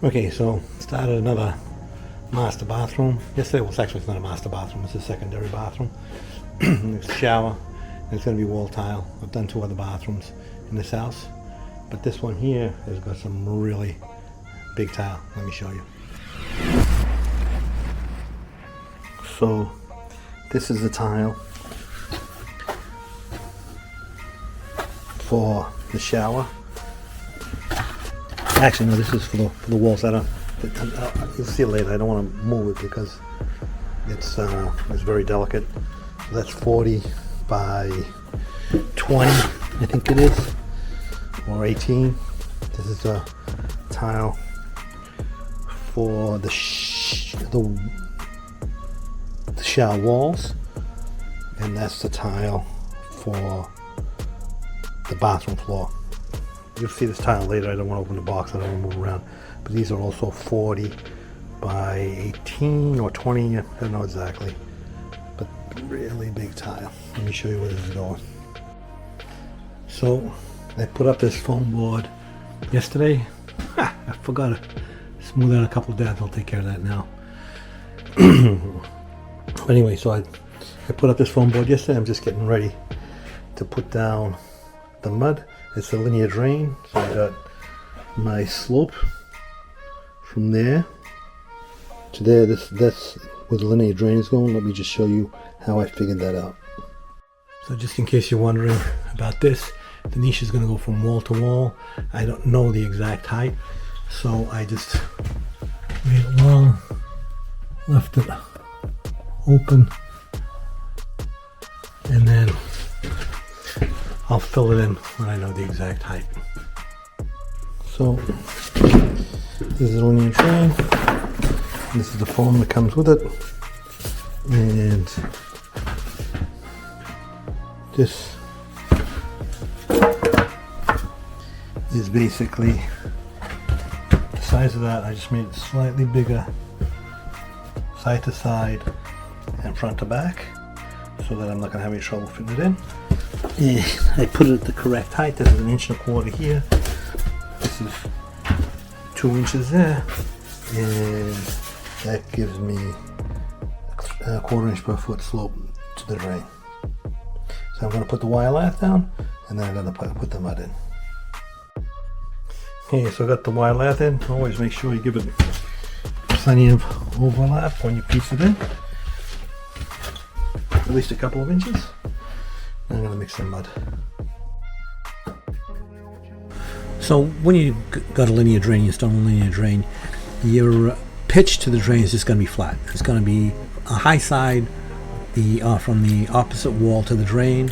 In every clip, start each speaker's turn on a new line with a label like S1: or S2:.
S1: Okay, so started another master bathroom. Yesterday was actually, it's not a master bathroom, it's a secondary bathroom. It's a shower, and it's going to be wall tile. I've done 2 other bathrooms in this house, but this one here has got some really big tile. Let me show you. So this is the tile for the shower. Actually, no, this is for the walls. You'll see it later. I don't want to move it because it's very delicate. That's 40 by 20, I think it is, or 18. This is a tile for the shower walls, and that's the tile for the bathroom floor. You'll see this tile later. I don't want to open the box. I don't want to move around. But these are also 40 by 18 or 20. I don't know exactly. But really big tile. Let me show you where this is going. So I put up this foam board yesterday. I forgot to smooth out a couple of dabs. I'll take care of that now. But anyway, so I put up this foam board yesterday. I'm just getting ready to put down the mud. It's a linear drain, so I got my slope from there to there. That's where the linear drain is going. Let me just show you how I figured that out. So just in case you're wondering about this, the niche is going to go from wall to wall. I don't know the exact height, so I just made it long, left it open, and then I'll fill it in when I know the exact height. So this is the linear drain. This is the foam that comes with it, and this is basically the size of that. I just made it slightly bigger, side to side and front to back, so that I'm not going to have any trouble fitting it in. And I put it at the correct height. This is 1.25 inches here. This is 2 inches there, and that gives me a 1/4 inch per foot slope to the drain. So I'm going to put the wire lath down, and then I'm going to put the mud in. Okay, so I got the wire lath in. Always make sure you give it plenty of overlap when you piece it in, at least a couple of inches. I'm going to mix some mud. So when you got a linear drain, you install a linear drain, your pitch to the drain is just going to be flat. It's going to be a high side from the opposite wall to the drain,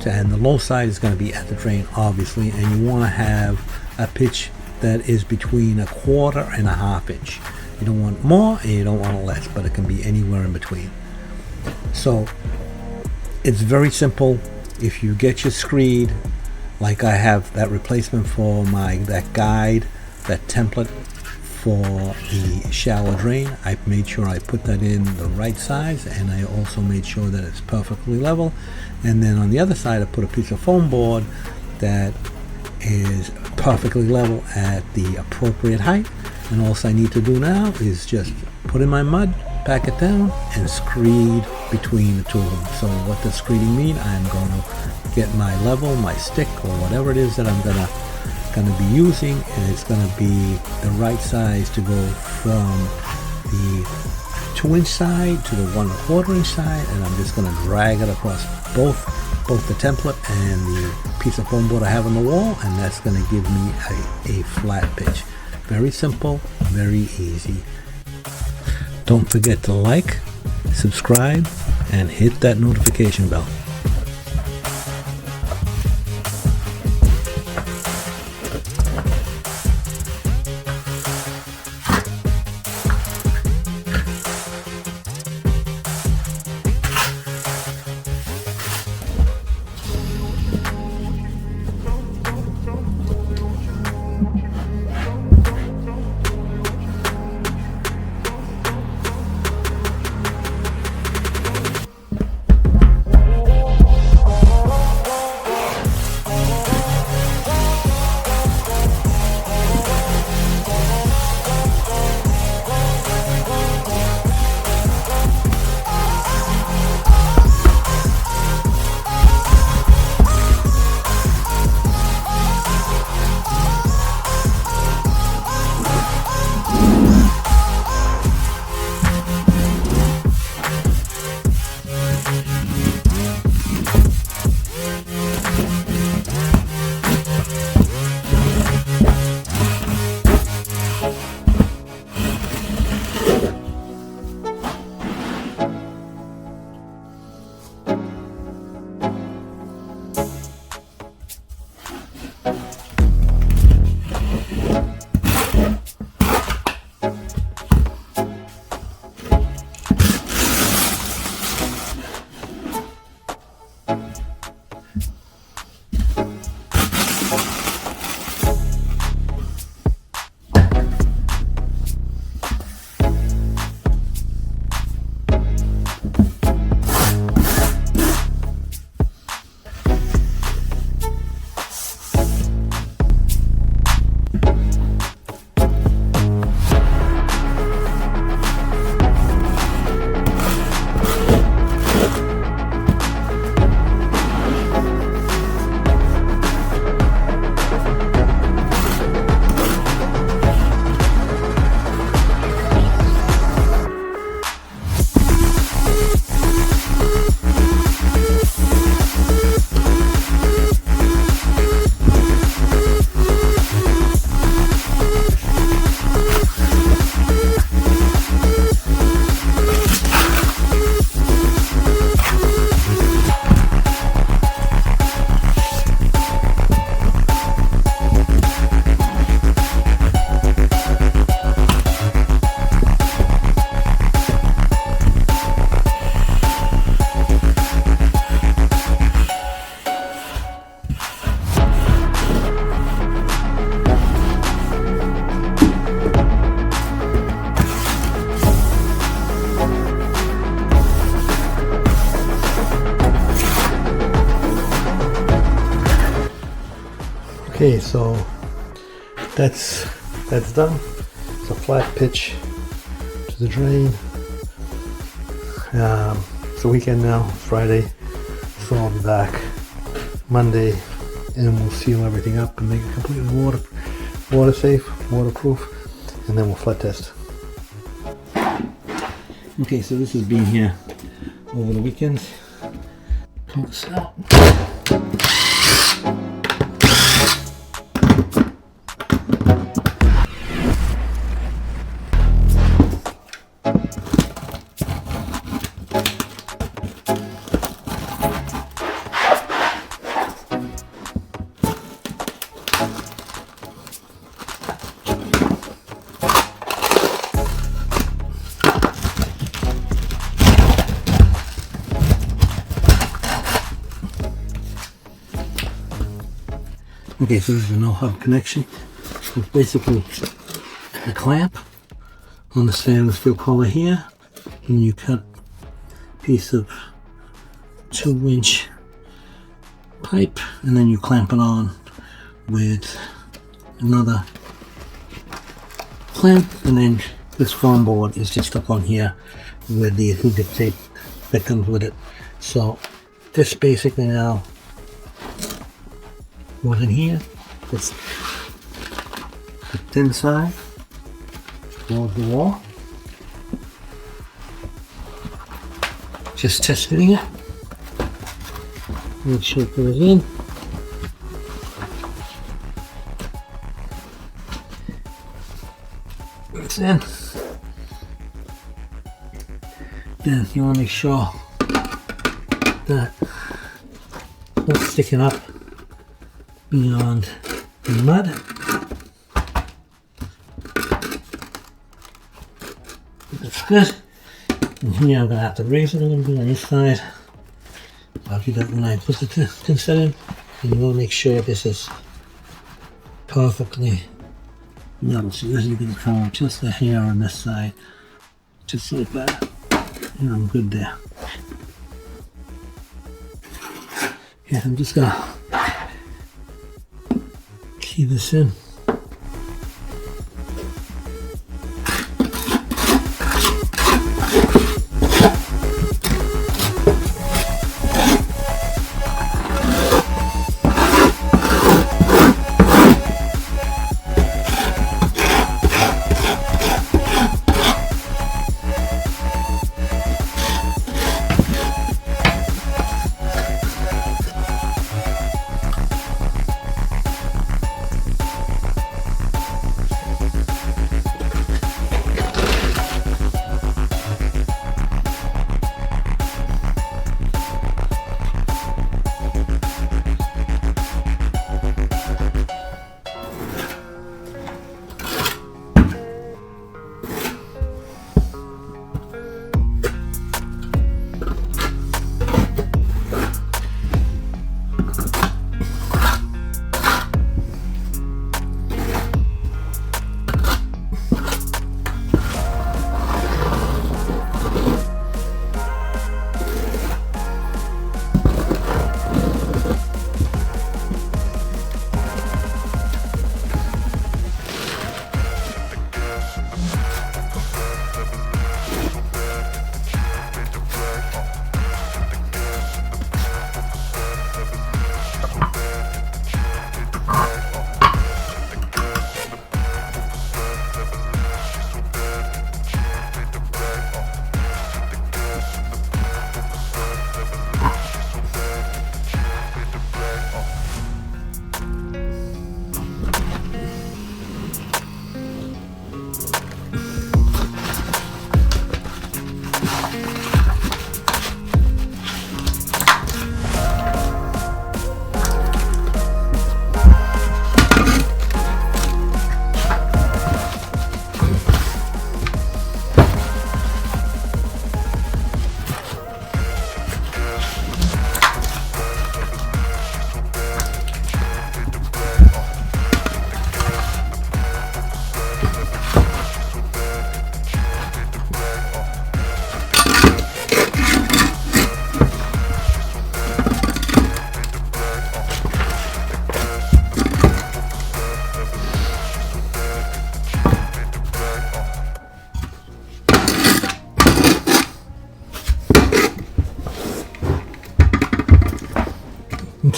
S1: and the low side is going to be at the drain, obviously, and you want to have a pitch that is between 1/4 and 1/2 inch. You don't want more and you don't want less, but it can be anywhere in between. So it's very simple. If you get your screed, like I have that replacement for that guide, that template for the shallow drain, I made sure I put that in the right size, and I also made sure that it's perfectly level. And then on the other side, I put a piece of foam board that is perfectly level at the appropriate height. And all I need to do now is just put in my mud, pack it down, and screed between the two of them. So what does screeding mean? I'm going to get my level, my stick, or whatever it is that I'm going to be using, and it's going to be the right size to go from the 2 inch side to the 1/4 inch side, and I'm just going to drag it across both the template and the piece of foam board I have on the wall, and that's going to give me a flat pitch. Very simple, very easy. Don't forget to like, subscribe, and hit that notification bell. Okay, so that's done. It's a flat pitch to the drain. It's the weekend now, Friday, so I'll be back Monday, and we'll seal everything up and make it completely water safe, waterproof, and then we'll flood test. Okay, so this has been here over the weekend. Pull this out. Okay, so this is a no hub connection. It's basically a clamp on the stainless steel collar here, and you cut a piece of 2-inch pipe, and then you clamp it on with another clamp, and then this foam board is just up on here with the adhesive tape that comes with it. So this basically now goes in here. It's the thin side towards the wall. Just testing it. Make sure it goes in. It's in. Then you want to make sure that it's not sticking up beyond the mud. That's good. And here I'm going to have to raise it a little bit on this side. I'll do that when I put the tin set in. And you want to make sure this is perfectly level. So this is going to come just a hair on this side. Just like that. And I'm good there. Yeah, I'm just going to key this in.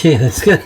S1: Okay, that's good.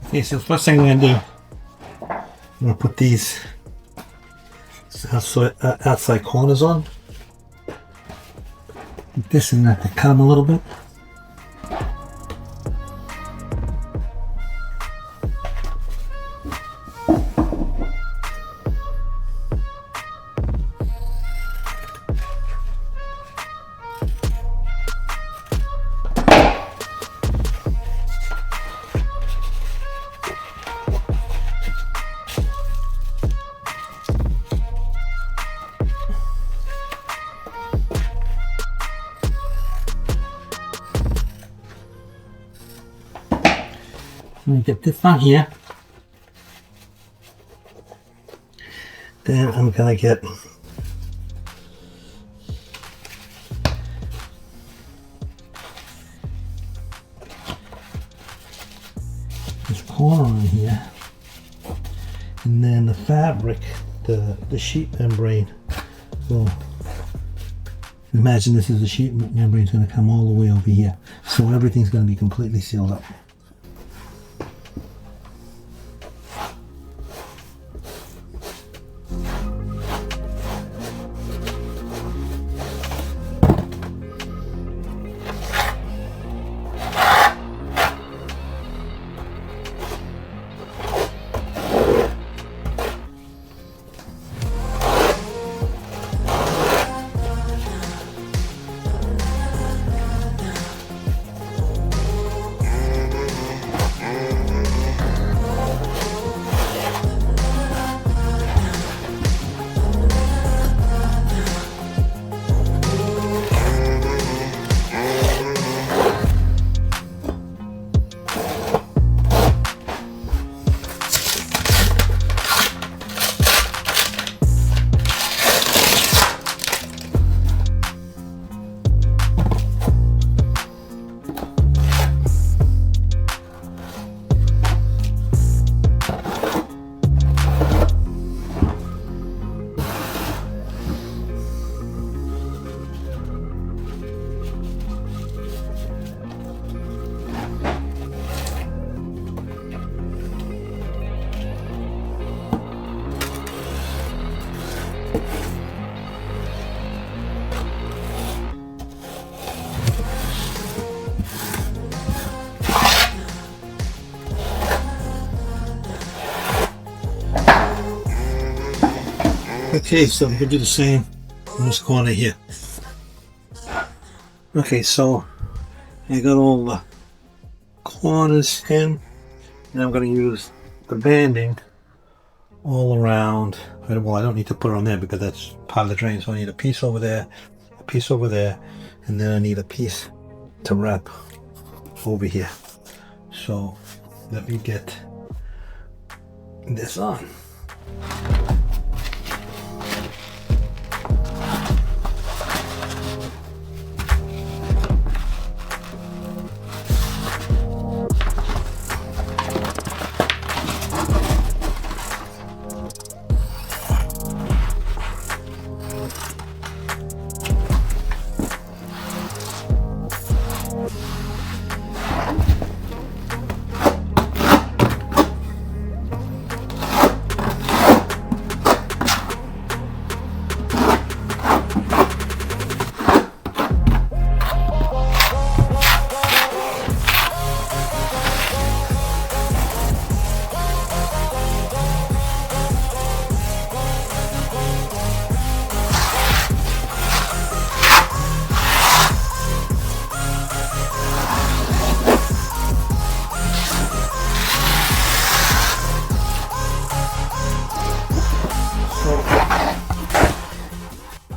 S1: Okay, so the first thing I'm going to do, I'm going to put these outside corners on. Like this, and that to cut them a little bit. Let me get this on here. Then I'm gonna get this corner on here, and then the fabric, the sheet membrane. Well, imagine this is the sheet membrane is going to come all the way over here, so everything's going to be completely sealed up. Okay, so we'll do the same in this corner here. Okay, so I got all the corners in, and I'm going to use the banding all around. Well, I don't need to put it on there because that's part of the drain, so I need a piece over there, a piece over there, and then I need a piece to wrap over here. So let me get this on.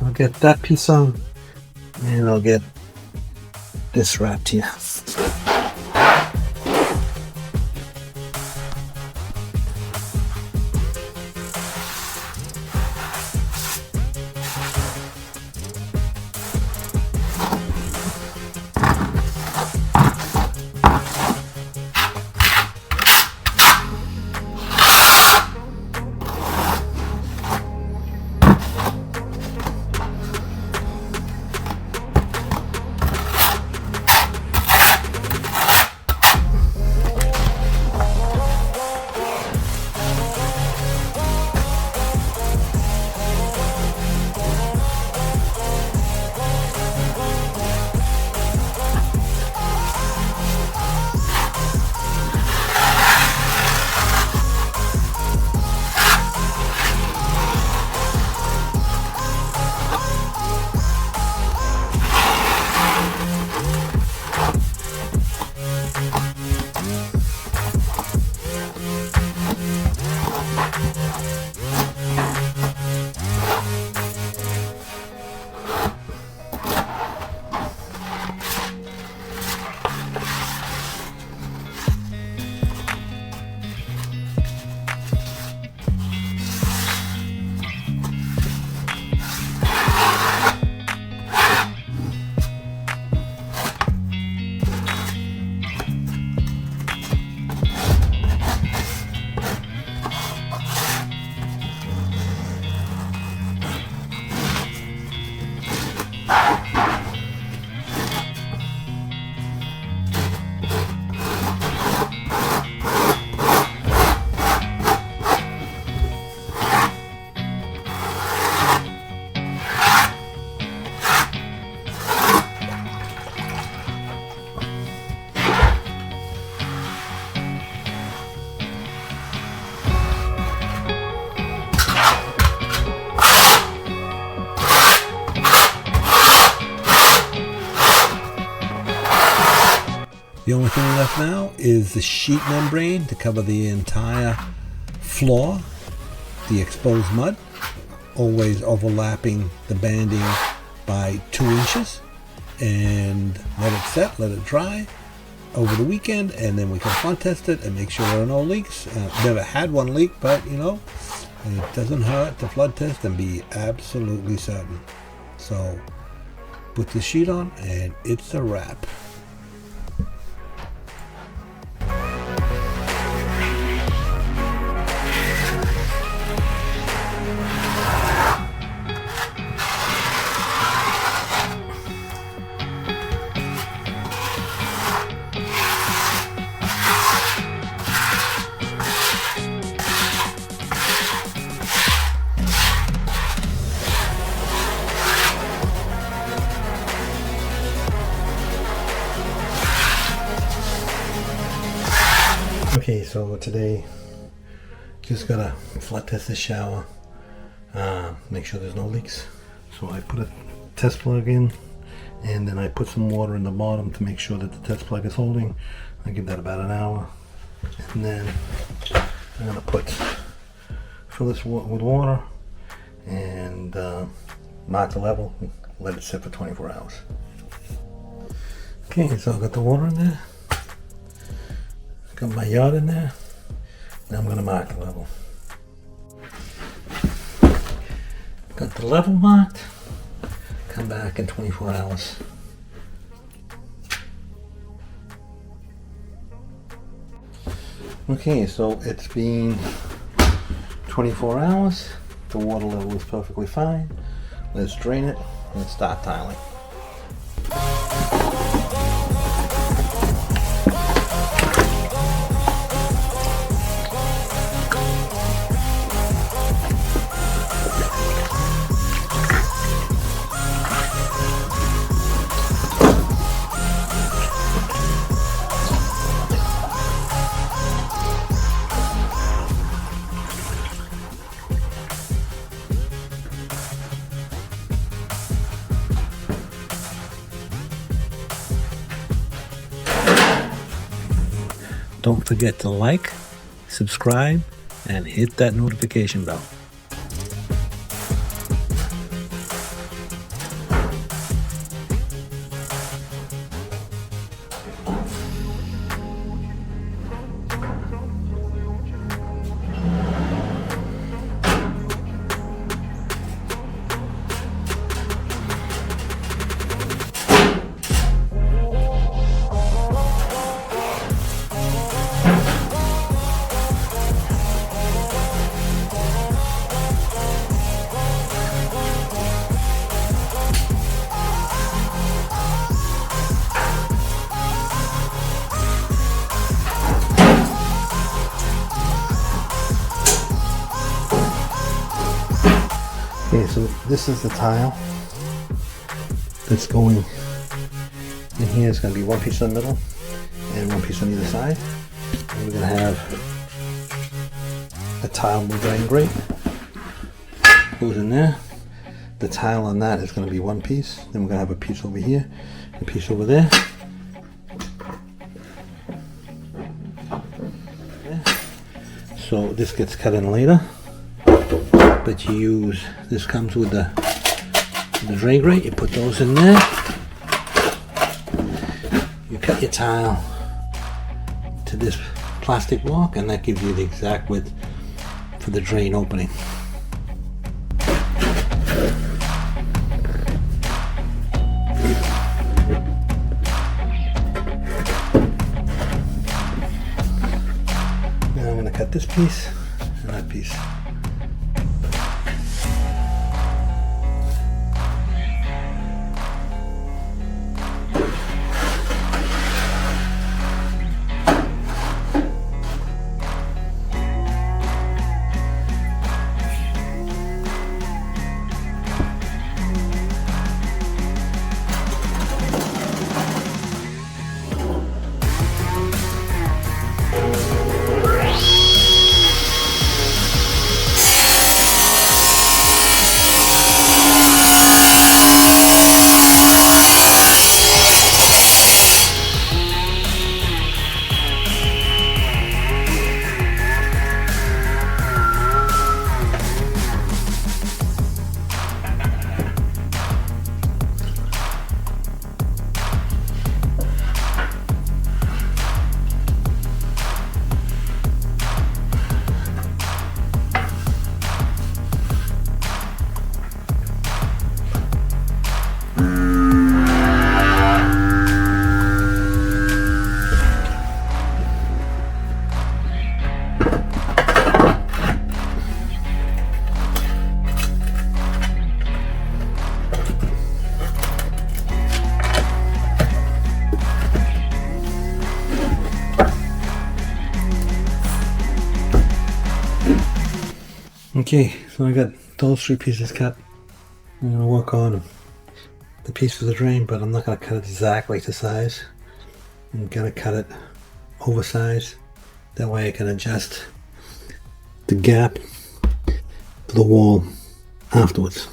S1: I'll get that piece on, and I'll get this wrapped here. The only thing left now is the sheet membrane to cover the entire floor, the exposed mud, always overlapping the banding by 2 inches, and let it set, let it dry over the weekend, and then we can flood test it and make sure there are no leaks. Never had one leak, but you know, it doesn't hurt to flood test and be absolutely certain. So put the sheet on and it's a wrap. Okay, so today just gotta flood test the shower make sure there's no leaks. So I put a test plug in, and then I put some water in the bottom to make sure that the test plug is holding. I give that about an hour, and then I'm gonna fill this with water and mark the level, let it sit for 24 hours. Okay, so I've got the water in there, got my yard in there. Now I'm gonna mark the level. Got the level marked. Come back in 24 hours. Okay, so it's been 24 hours. The water level is perfectly fine. Let's drain it and start tiling. Don't forget to like, subscribe, and hit that notification bell. Okay, so this is the tile that's going in here. It's going to be one piece in the middle and one piece on either side. And we're going to have a tile with drain grate goes in there. The tile on that is going to be one piece. Then we're going to have a piece over here, a piece over there. So this gets cut in later. But you use, this comes with the drain grate, you put those in there, you cut your tile to this plastic block, and that gives you the exact width for the drain opening. Now I'm going to cut this piece and that piece. Okay, so I got those three pieces cut. I'm going to work on the piece for the drain, but I'm not going to cut it exactly to size. I'm going to cut it oversized. That way I can adjust the gap to the wall afterwards.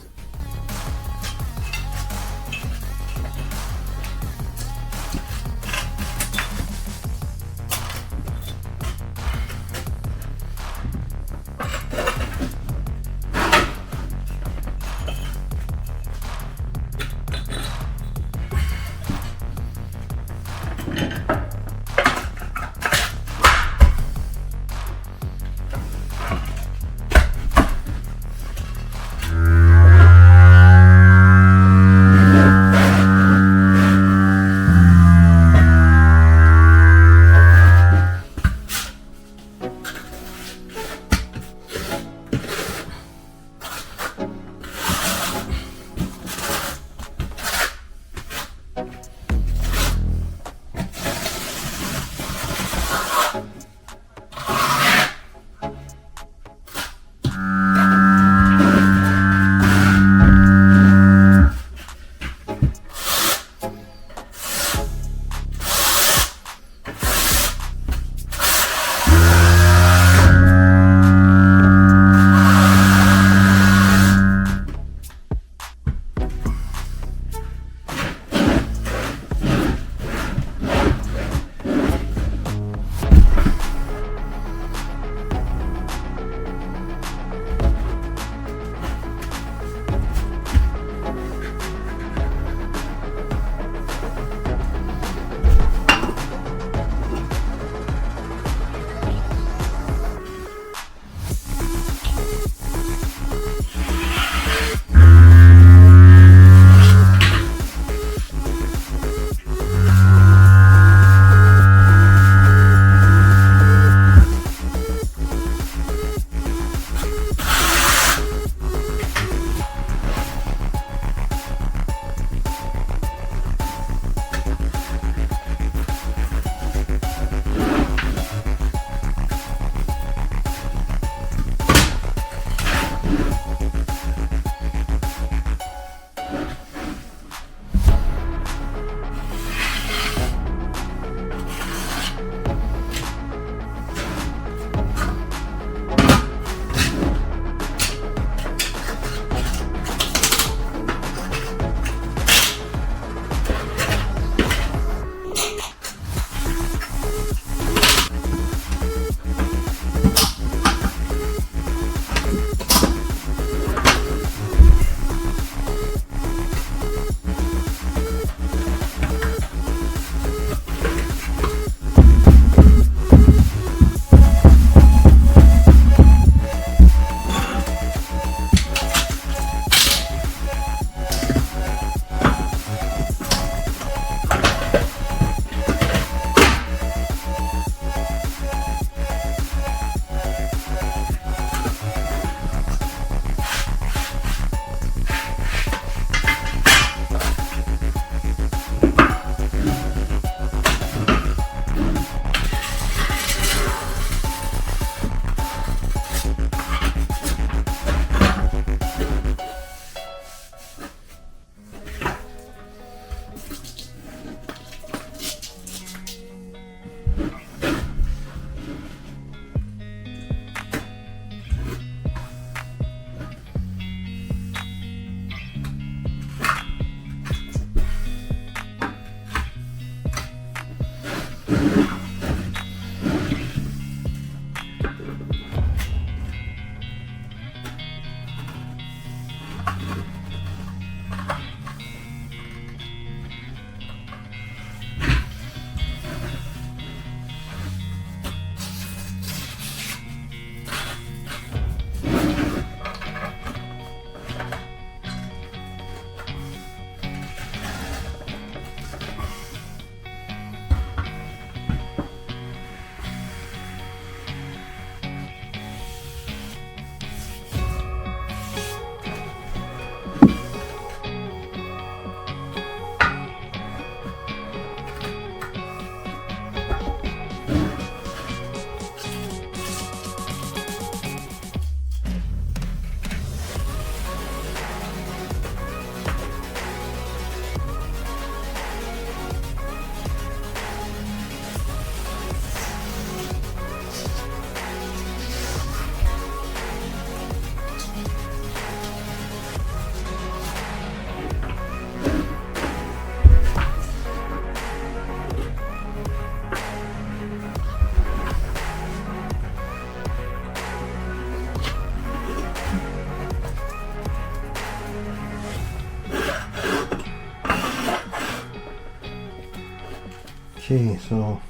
S1: Okay, so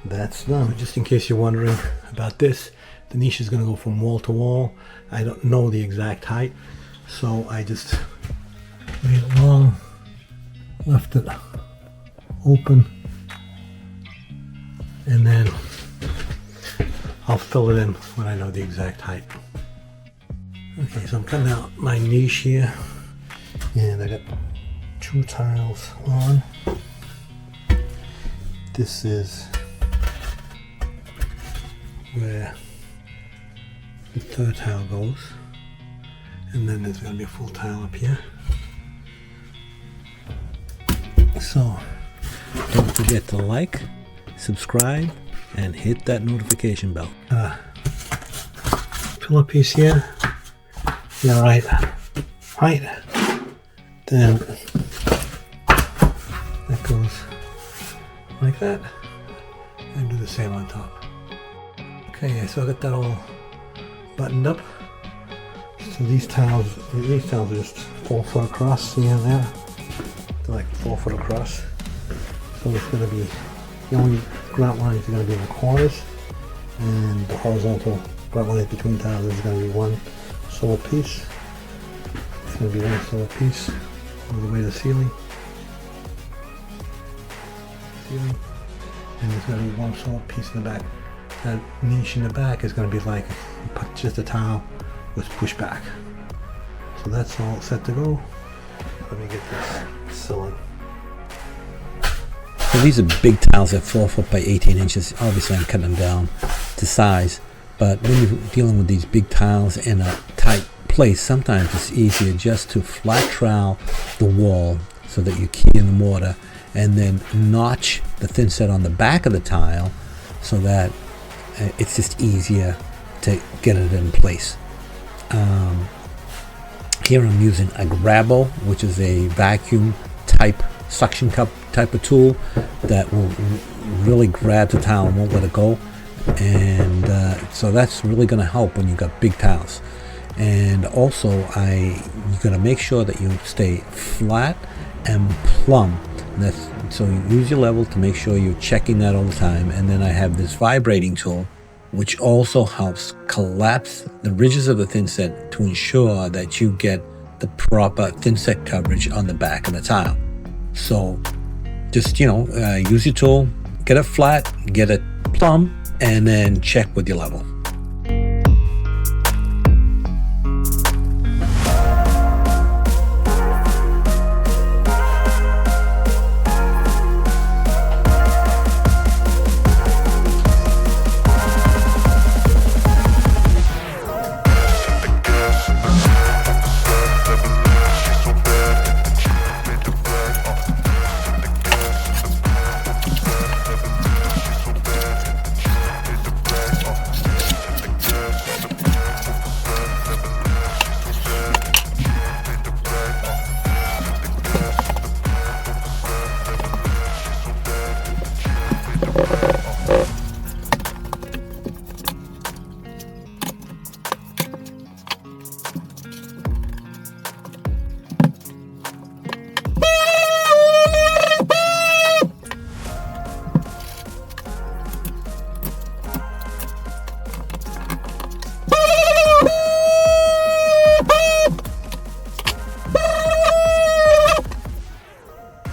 S1: that's done. Just in case you're wondering about this, the niche is going to go from wall to wall. I don't know the exact height, so I just made it long, left it open, and then I'll fill it in when I know the exact height. Okay, so I'm cutting out my niche here, and I got 2 tiles on. This is where the 3rd tile goes, and then there's going to be a full tile up here. So don't forget to like, subscribe, and hit that notification bell. Pillow piece here, the right height, then that goes like that, and do the same on top. Okay, so I got that all buttoned up. So these tiles are just 4 foot across, see in there? They're like 4 foot across. So it's going to be, the only grout lines are going to be in the corners, and the horizontal grout lines between tiles is going to be 1 sole piece. It's going to be 1 sole piece all the way to the ceiling. And there's going to be 1 sole piece in the back. That niche in the back is going to be like just a tile with pushback. So that's all set to go. Let me get this sewn. So these are big tiles at 4 foot by 18 inches. Obviously I'm cutting them down to size, but when you're dealing with these big tiles in a tight place, sometimes it's easier just to flat trowel the wall so that you key in the mortar, and then notch the thin set on the back of the tile so that it's just easier to get it in place. Here I'm using a Grabo, which is a vacuum type suction cup type of tool that will really grab the tile and won't let it go, and so that's really going to help when you've got big tiles. And also you're going to make sure that you stay flat and plumb. So you use your level to make sure you're checking that all the time. And then I have this vibrating tool, which also helps collapse the ridges of the thin set to ensure that you get the proper thin set coverage on the back of the tile. So just, use your tool, get it flat, get it plumb, and then check with your level.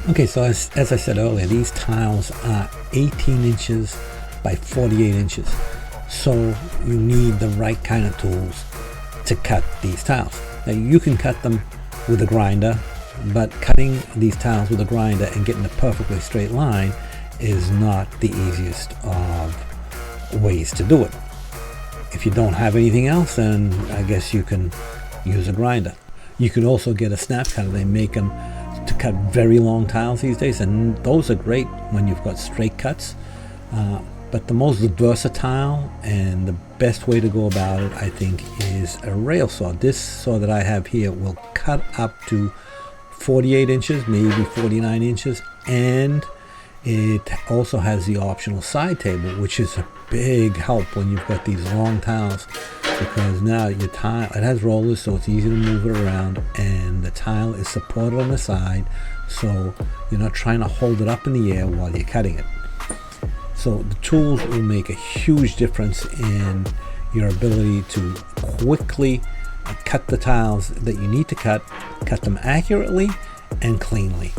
S1: Okay, so as I said earlier, these tiles are 18 inches by 48 inches. So you need the right kind of tools to cut these tiles. Now you can cut them with a grinder, but cutting these tiles with a grinder and getting a perfectly straight line is not the easiest of ways to do it. If you don't have anything else, then I guess you can use a grinder. You could also get a snap cutter. They make them to cut very long tiles these days, and those are great when you've got straight cuts. But the most versatile and the best way to go about it, I think, is a rail saw. This saw that I have here will cut up to 48 inches, maybe 49 inches, and it also has the optional side table, which is a big help when you've got these long tiles, because now your tile, it has rollers, so it's easy to move it around, and the tile is supported on the side so you're not trying to hold it up in the air while you're cutting it. So the tools will make a huge difference in your ability to quickly cut the tiles that you need to cut them accurately and cleanly.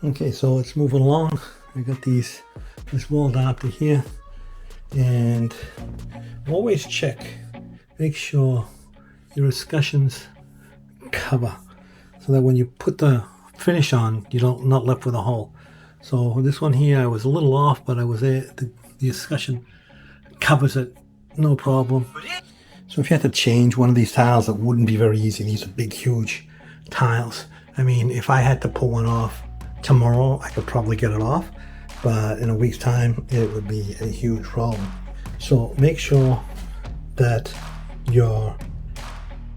S1: Okay, so it's moving along. I got this wall adapter here, and always check, make sure your escutcheons cover, so that when you put the finish on, you don't not left with a hole. So this one here, I was a little off, but I was there. The escutcheon covers it, no problem. So if you had to change one of these tiles, it wouldn't be very easy. These are big, huge tiles. I mean, if I had to pull one off tomorrow, I could probably get it off, but in a week's time it would be a huge problem. So make sure that your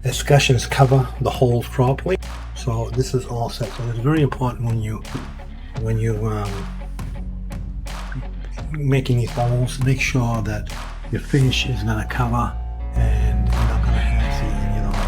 S1: escutcheons cover the holes properly. So this is all set. So it's very important when you making these holes, make sure that your finish is going to cover and you're not going to have see any of them.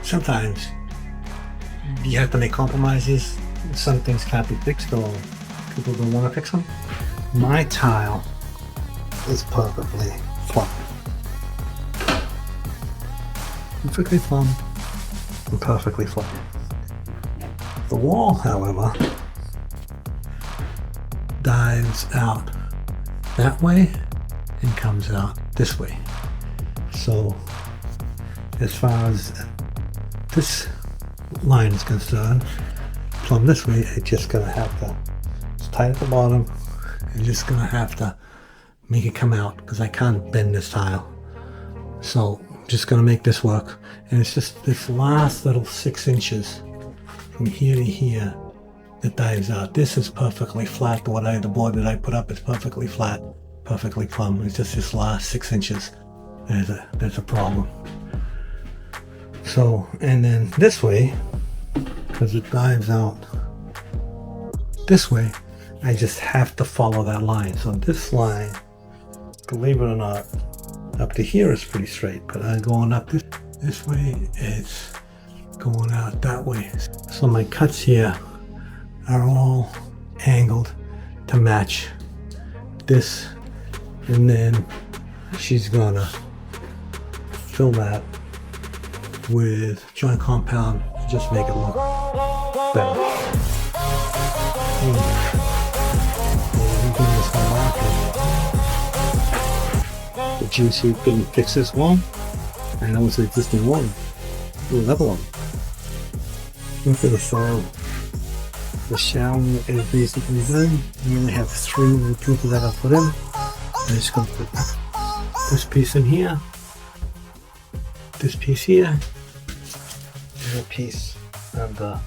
S1: Sometimes you have to make compromises. Some things can't be fixed, or people don't want to fix them. My tile is perfectly flat. Perfectly plumb and perfectly flat. The wall, however, dives out that way and comes out this way. So as far as this line is concerned, plumb this way, it's just gonna have to, it's tight at the bottom, I'm just gonna have to make it come out because I can't bend this tile. So I'm just gonna make this work, and it's just this last little 6 inches from here to here that dives out. This is perfectly flat. The board that I put up is perfectly flat, perfectly plumb. It's just this last 6 inches. There's a problem. So, and then this way, because it dives out this way, I just have to follow that line. So this line, believe it or not, up to here is pretty straight, but I'm going up this way, it's going out that way. So my cuts here are all angled to match this, and then she's gonna fill that with joint compound to just make it look better. The GC couldn't fix this wall. I know it's an existing wall. We'll level them. Look at the shower. The shower is basically done. We only have 3 little pieces that I'll put in. I'm just going to put this piece in here, this piece here, and a piece of the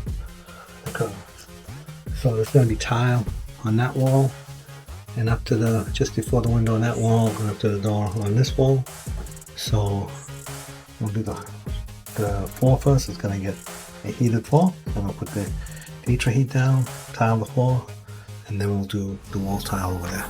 S1: cover. So there's going to be tile on that wall, and up to the, just before the window on that wall, and up to the door on this wall. So we'll do the floor first. It's going to get a heated floor. I'm going to put the heater heat down, tile the floor, and then we'll do the wall tile over there.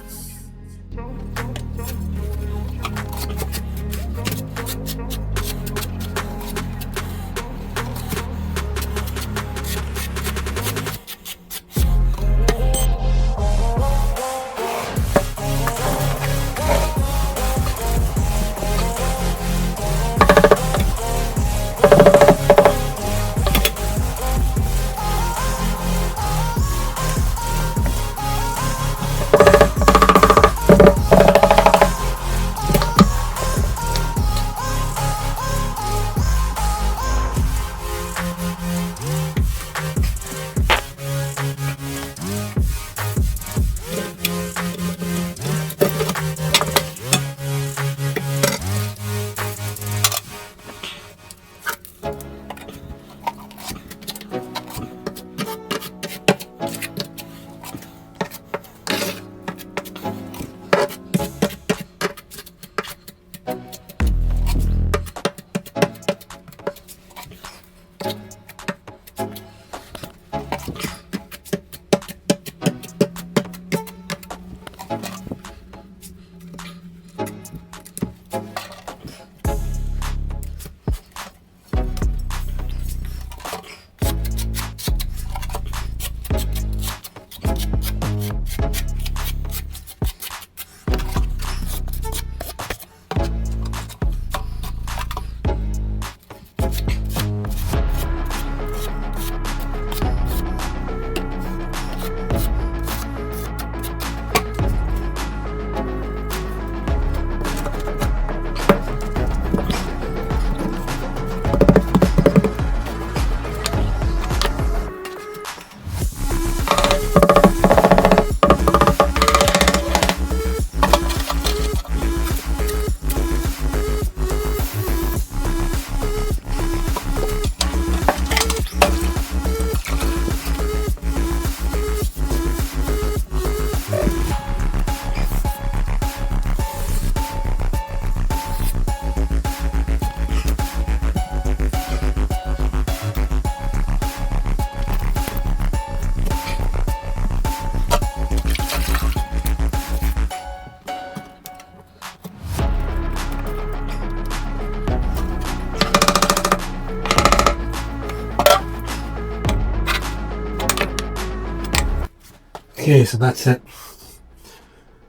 S1: Okay, so that's it.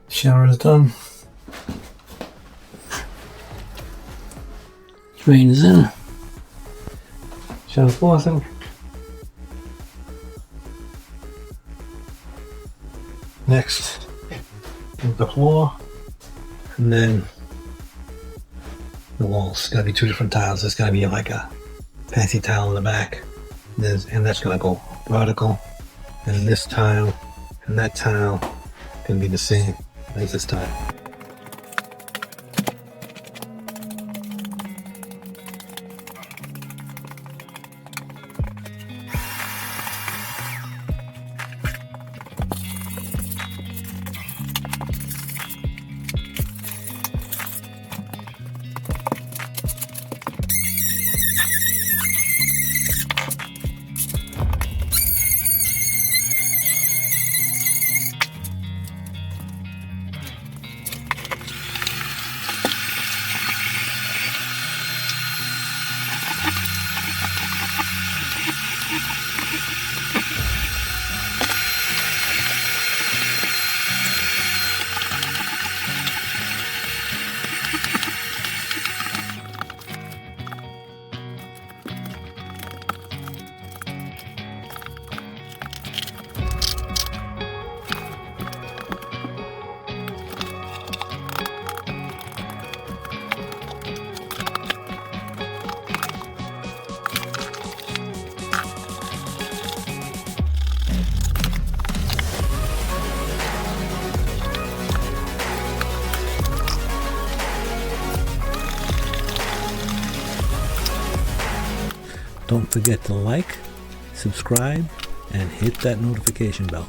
S1: Shower is done. Drain is in. Shower's faucet. Next is the floor, and then walls. It's going to be two different tiles. There's going to be like a fancy tile in the back, and that's going to go vertical. And this tile and that tile can be the same as this tile. Don't forget to like, subscribe, and hit that notification bell.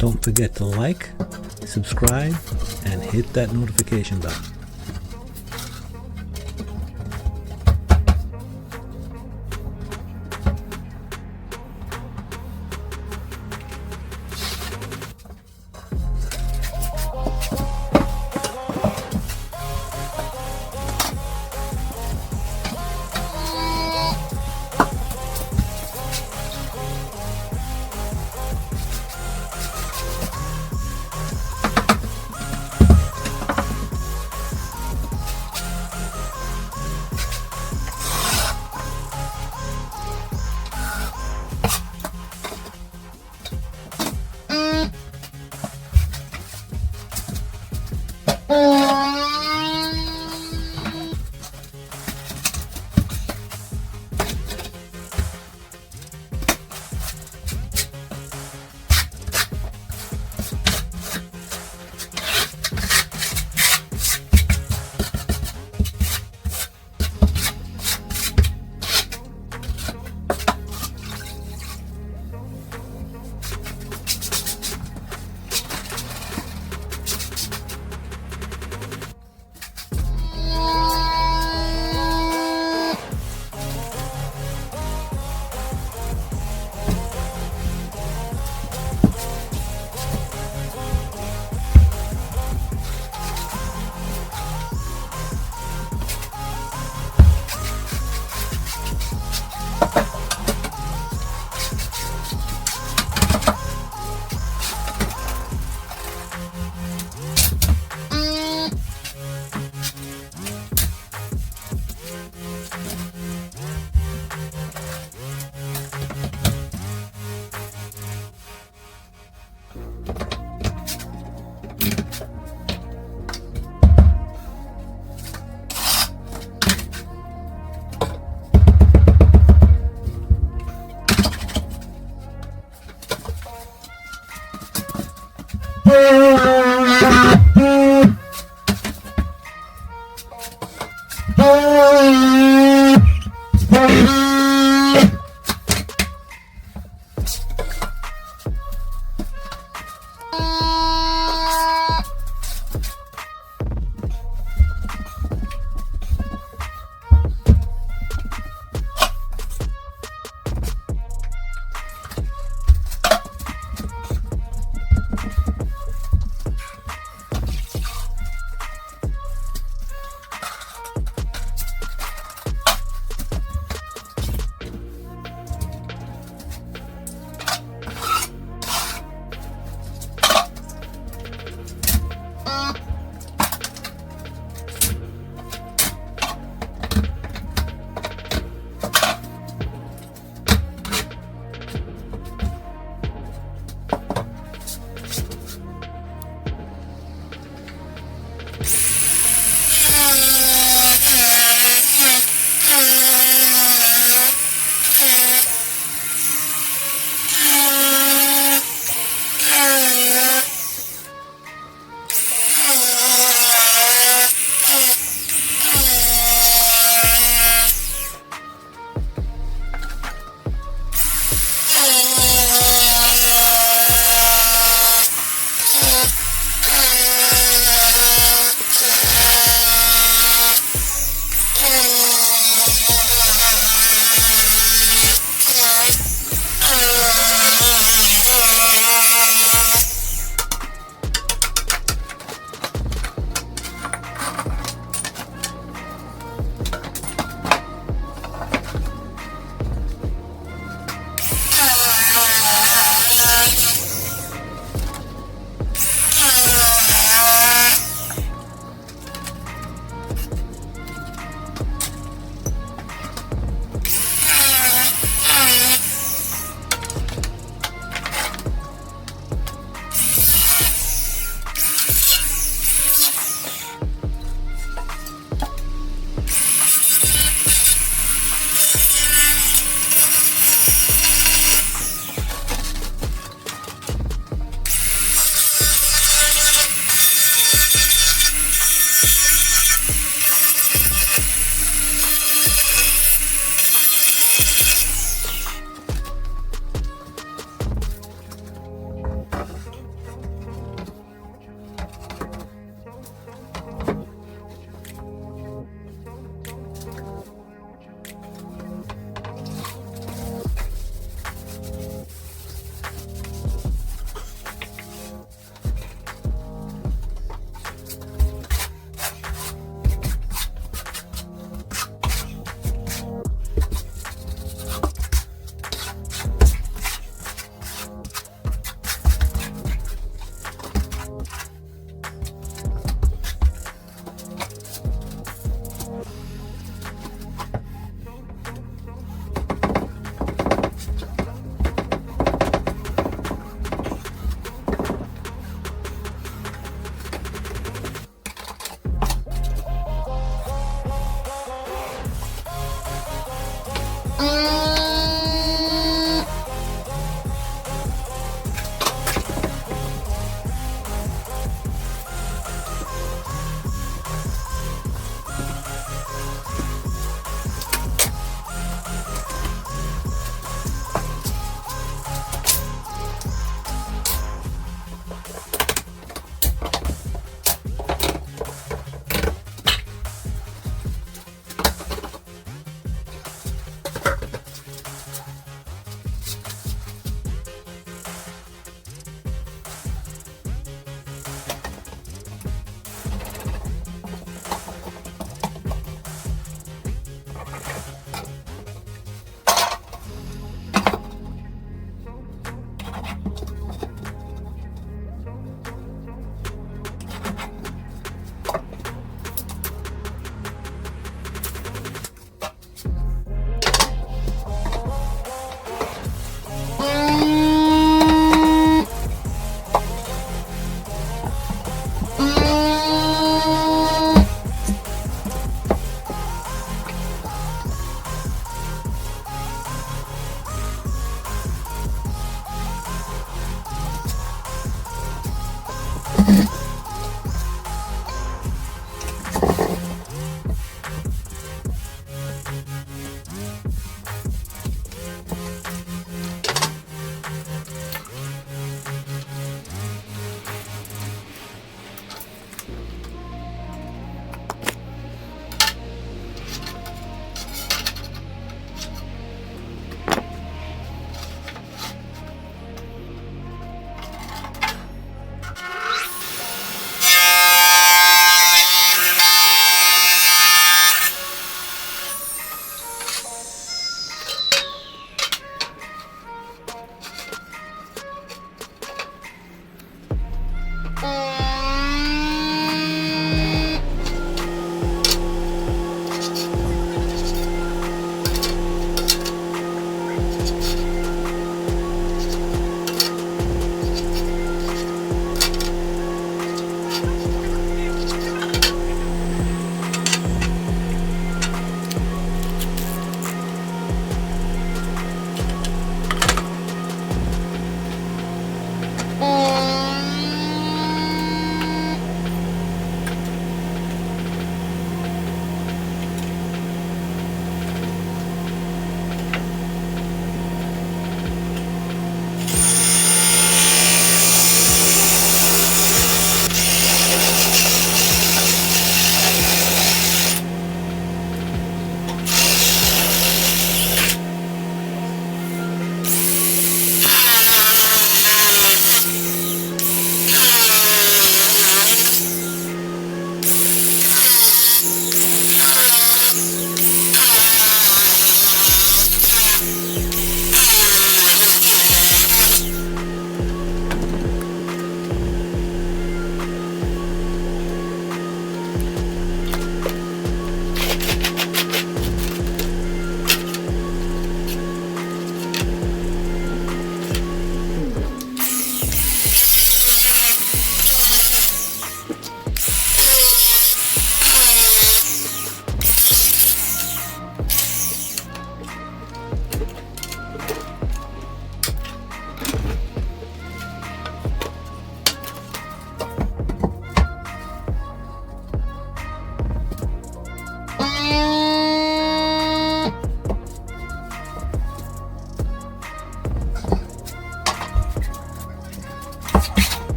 S1: Don't forget to like, subscribe, and hit that notification bell.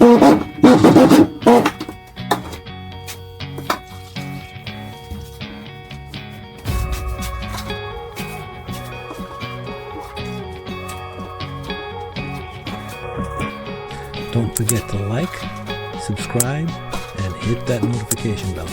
S1: Don't forget to like, subscribe, and hit that notification bell.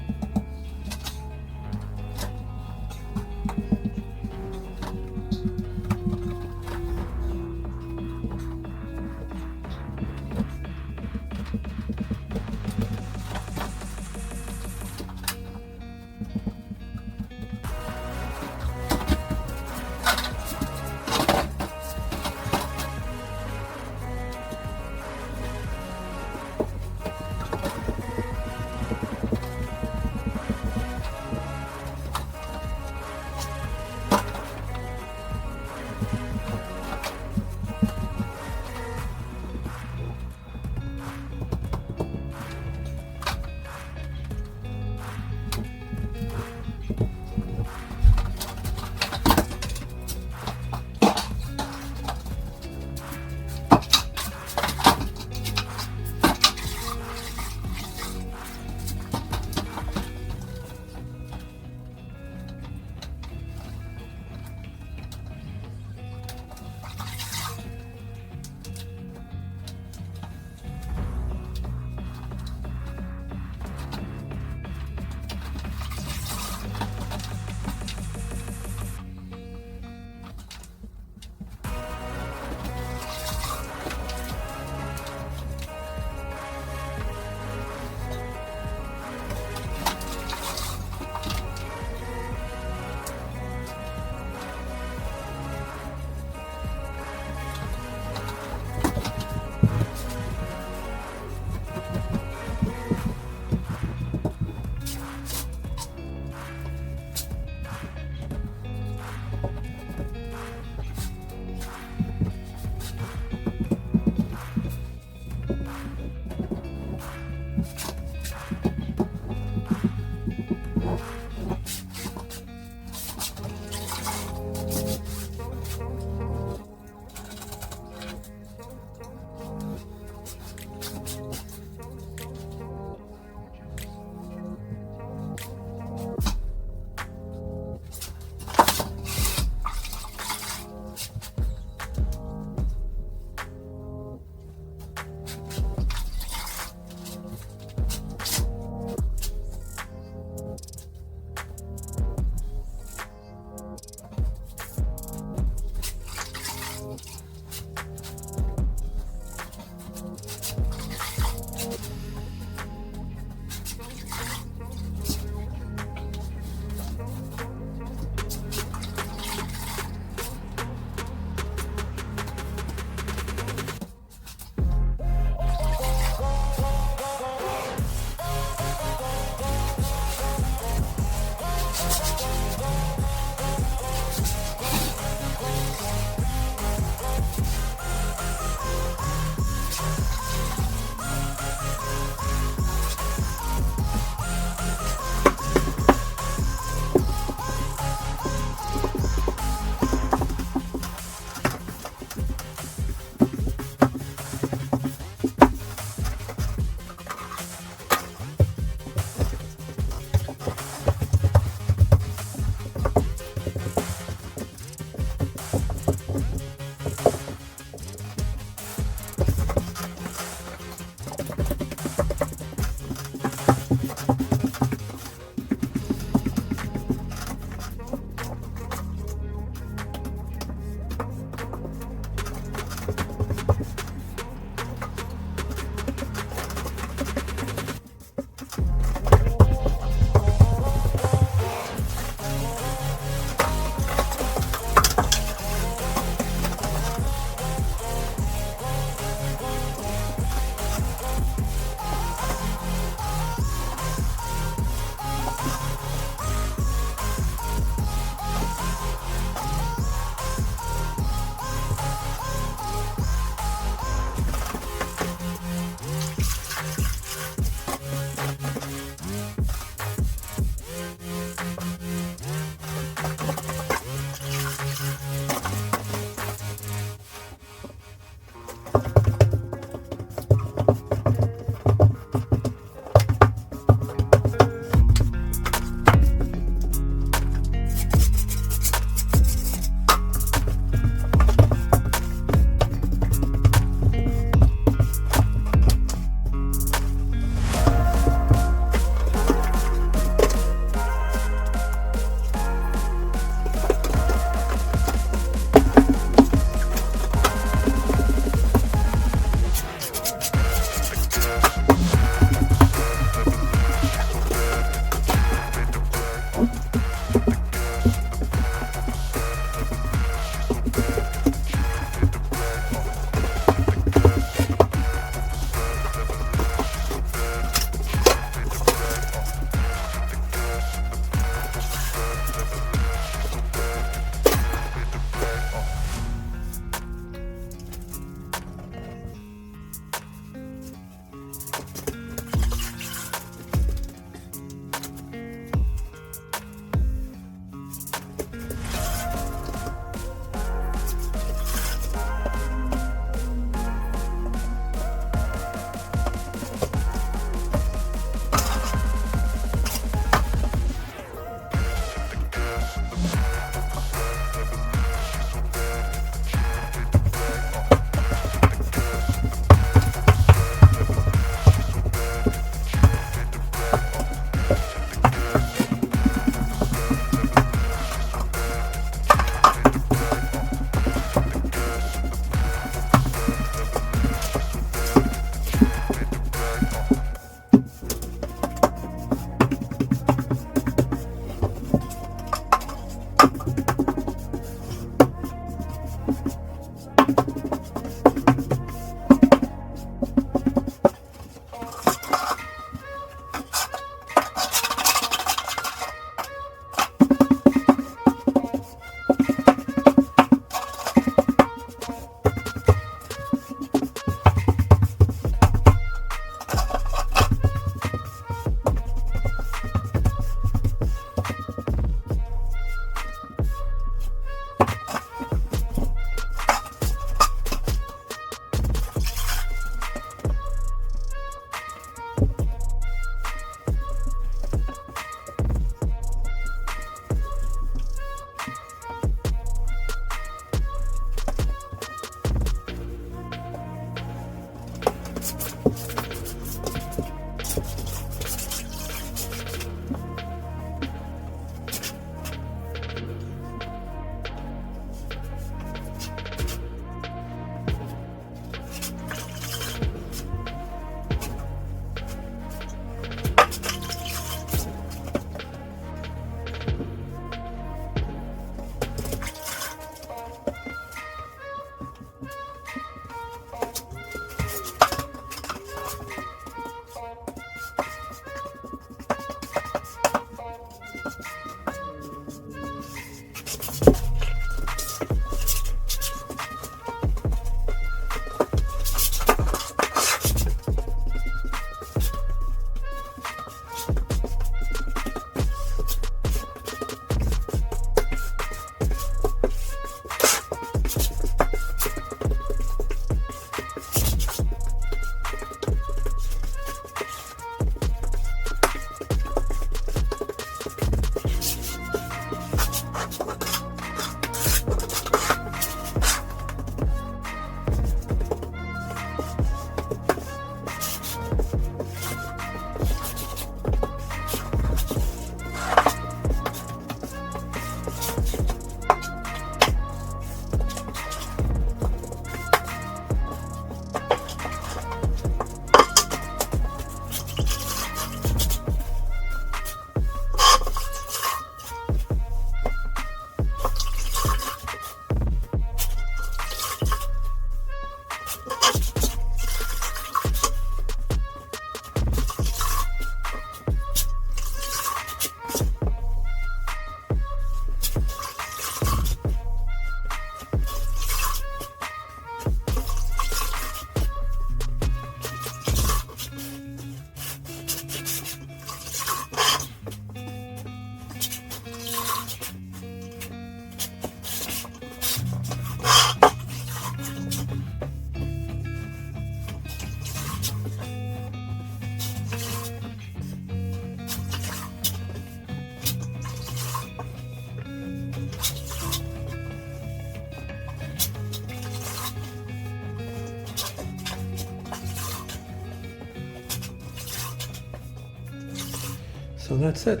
S1: So that's it.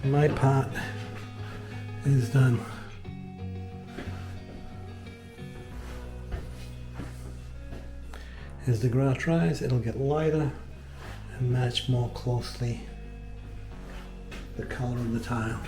S1: My part is done. As the grass dries, it'll get lighter and match more closely the color of the tile.